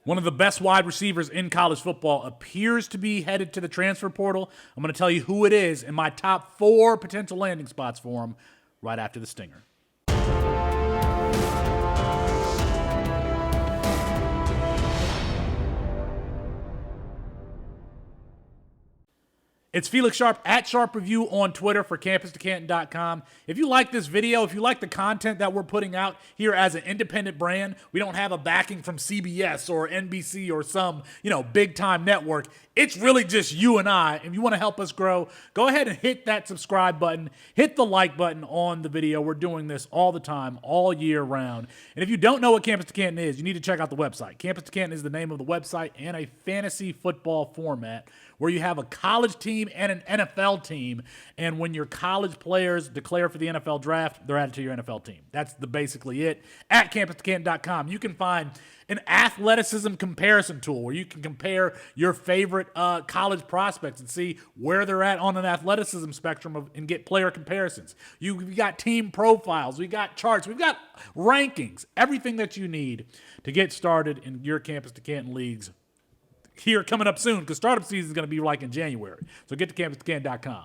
One of the best wide receivers in college football appears to be headed to the transfer portal. I'm going to tell you who it is and my top 4 potential landing spots for him right after the stinger. It's Felix Sharpe at Sharpe Review on Twitter for CampusToCanton.com. If you like this video, if you like the content that we're putting out here as an independent brand, we don't have a backing from CBS or NBC or some, big time network. It's really just you and I. If you want to help us grow, go ahead and hit that subscribe button, hit the like button on the video. We're doing this all the time, all year round. And if you don't know what Campus to Canton is, you need to check out the website. Campus to Canton is the name of the website and a fantasy football format where you have a college team and an NFL team, and when your college players declare for the NFL draft, they're added to your NFL team. That's basically it. At CampusToCanton.com, you can find an athleticism comparison tool where you can compare your favorite college prospects and see where they're at on an athleticism spectrum and get player comparisons. We've got team profiles, we got charts, we've got rankings, everything that you need to get started in your Campus to Canton leagues here coming up soon, because startup season is going to be like in January. So get to CampusToCanton.com.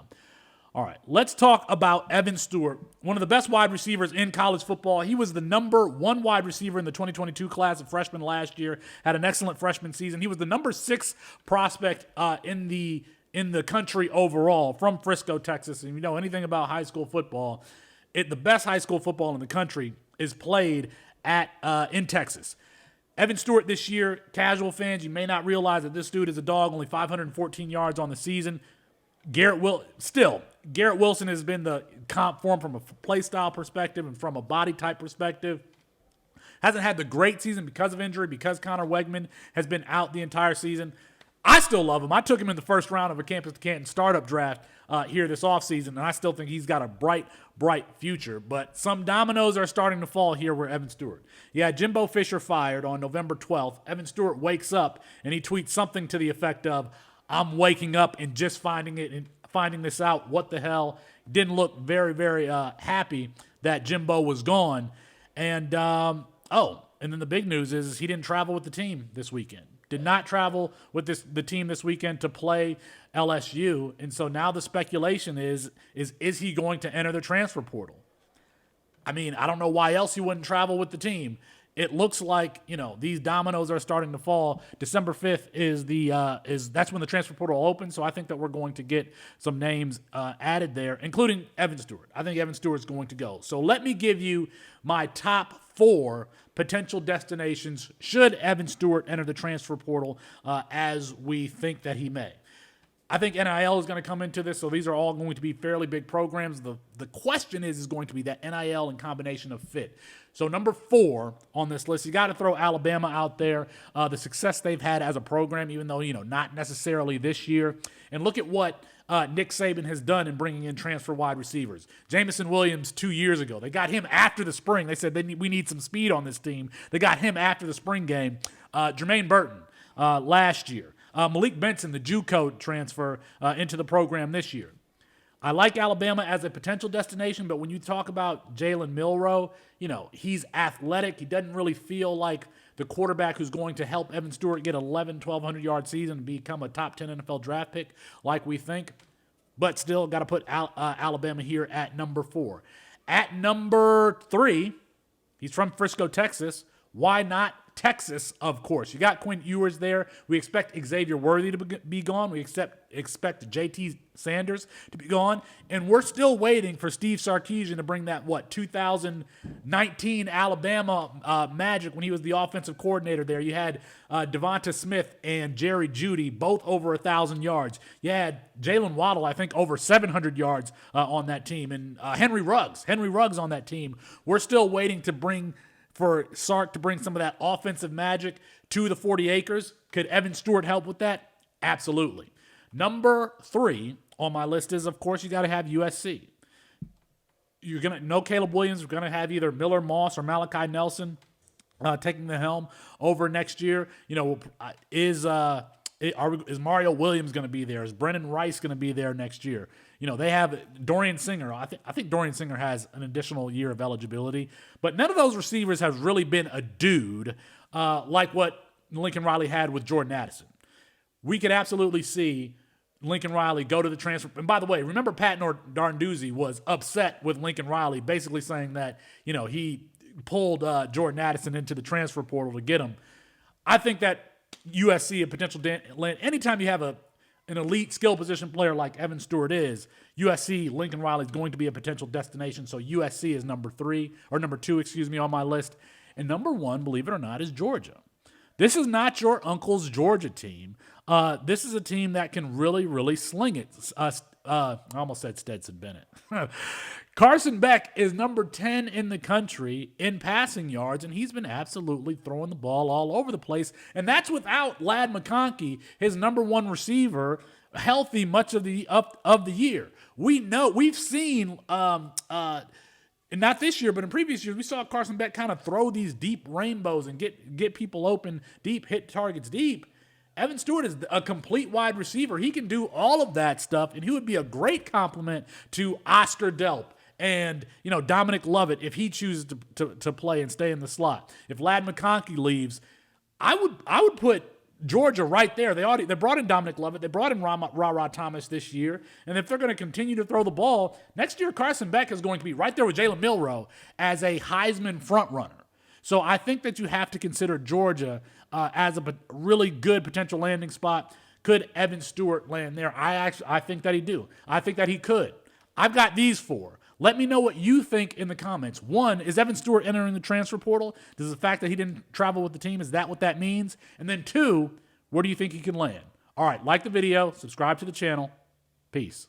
All right, let's talk about Evan Stewart, one of the best wide receivers in college football. He was the number 1 wide receiver in the 2022 class of freshmen last year, had an excellent freshman season. He was the number 6 prospect in the country overall from Frisco, Texas. And if you know anything about high school football, the best high school football in the country is played in Texas. Evan Stewart this year, casual fans, you may not realize that this dude is a dog, only 514 yards on the season. Garrett Wilson has been the comp for him from a play style perspective and from a body type perspective. Hasn't had the great season because of injury, because Connor Wegman has been out the entire season. I still love him. I took him in the first round of a Campus to Canton startup draft here this offseason, and I still think he's got a bright future. But some dominoes are starting to fall here with Evan Stewart. Yeah, Jimbo Fisher fired on November 12th. Evan Stewart wakes up, and he tweets something to the effect of, "I'm waking up and just finding this out. What the hell?" Didn't look very, very happy that Jimbo was gone. And, and then the big news is he didn't travel with the team this weekend. Did not travel with the team this weekend to play LSU. And so now the speculation is he going to enter the transfer portal? I mean, I don't know why else he wouldn't travel with the team. It looks like, these dominoes are starting to fall. December 5th that's when the transfer portal opens. So I think that we're going to get some names added there, including Evan Stewart. I think Evan Stewart's going to go. So let me give you my top 4 potential destinations should Evan Stewart enter the transfer portal as we think that he may. I think NIL is going to come into this, so these are all going to be fairly big programs. The question is going to be that NIL and combination of fit. So number 4 on this list, you got to throw Alabama out there. The success they've had as a program, even though, not necessarily this year. And look at what Nick Saban has done in bringing in transfer wide receivers. Jamison Williams 2 years ago. They got him after the spring. They said we need some speed on this team. They got him after the spring game. Jermaine Burton last year. Malik Benson, the JUCO transfer into the program this year. I like Alabama as a potential destination, but when you talk about Jalen Milroe, he's athletic. He doesn't really feel like the quarterback who's going to help Evan Stewart get 1,100 yard season and become a top 10 NFL draft pick like we think. But still got to put Alabama here at number 4. At number 3, he's from Frisco, Texas. Why not Texas, of course? You got Quinn Ewers there. We expect Xavier Worthy to be gone. We expect JT Sanders to be gone. And we're still waiting for Steve Sarkisian to bring that, 2019 Alabama magic when he was the offensive coordinator there. You had Devonta Smith and Jerry Jeudy, both over 1,000 yards. You had Jalen Waddle, I think, over 700 yards on that team. And Henry Ruggs on that team. We're still waiting for Sark to bring some of that offensive magic to the 40 acres. Could Evan Stewart help with that? Absolutely. Number 3 on my list is, of course, you got to have USC. You're going to know Caleb Williams. We're going to have either Miller Moss or Malachi Nelson taking the helm over next year. Is Mario Williams going to be there? Is Brennan Rice going to be there next year? They have Dorian Singer. I think Dorian Singer has an additional year of eligibility. But none of those receivers have really been a dude like what Lincoln Riley had with Jordan Addison. We could absolutely see Lincoln Riley go to the transfer. And by the way, remember Pat Darnduzzi was upset with Lincoln Riley, basically saying that, he pulled Jordan Addison into the transfer portal to get him. I think that USC, a potential land, anytime you have an elite skill position player like Evan Stewart is, USC, Lincoln Riley is going to be a potential destination. So USC is number 2, on my list. And number 1, believe it or not, is Georgia. This is not your uncle's Georgia team. This is a team that can really, really sling it. I almost said Stetson Bennett. Carson Beck is number 10 in the country in passing yards, and he's been absolutely throwing the ball all over the place. And that's without Ladd McConkey, his number 1 receiver, healthy much of the year. We've seen, and not this year, but in previous years, we saw Carson Beck kind of throw these deep rainbows and get people open deep, hit targets deep. Evan Stewart is a complete wide receiver. He can do all of that stuff, and he would be a great complement to Oscar Delp and Dominic Lovett if he chooses to play and stay in the slot. If Ladd McConkey leaves, I would put Georgia right there. They brought in Dominic Lovett. They brought in Ra Thomas this year. And if they're going to continue to throw the ball, next year Carson Beck is going to be right there with Jalen Milroe as a Heisman frontrunner. So I think that you have to consider Georgia as a really good potential landing spot. Could Evan Stewart land there? I think that he do. I think that he could. I've got these 4. Let me know what you think in the comments. 1, is Evan Stewart entering the transfer portal? Does the fact that he didn't travel with the team, is that what that means? And then 2, where do you think he can land? All right, like the video, subscribe to the channel. Peace.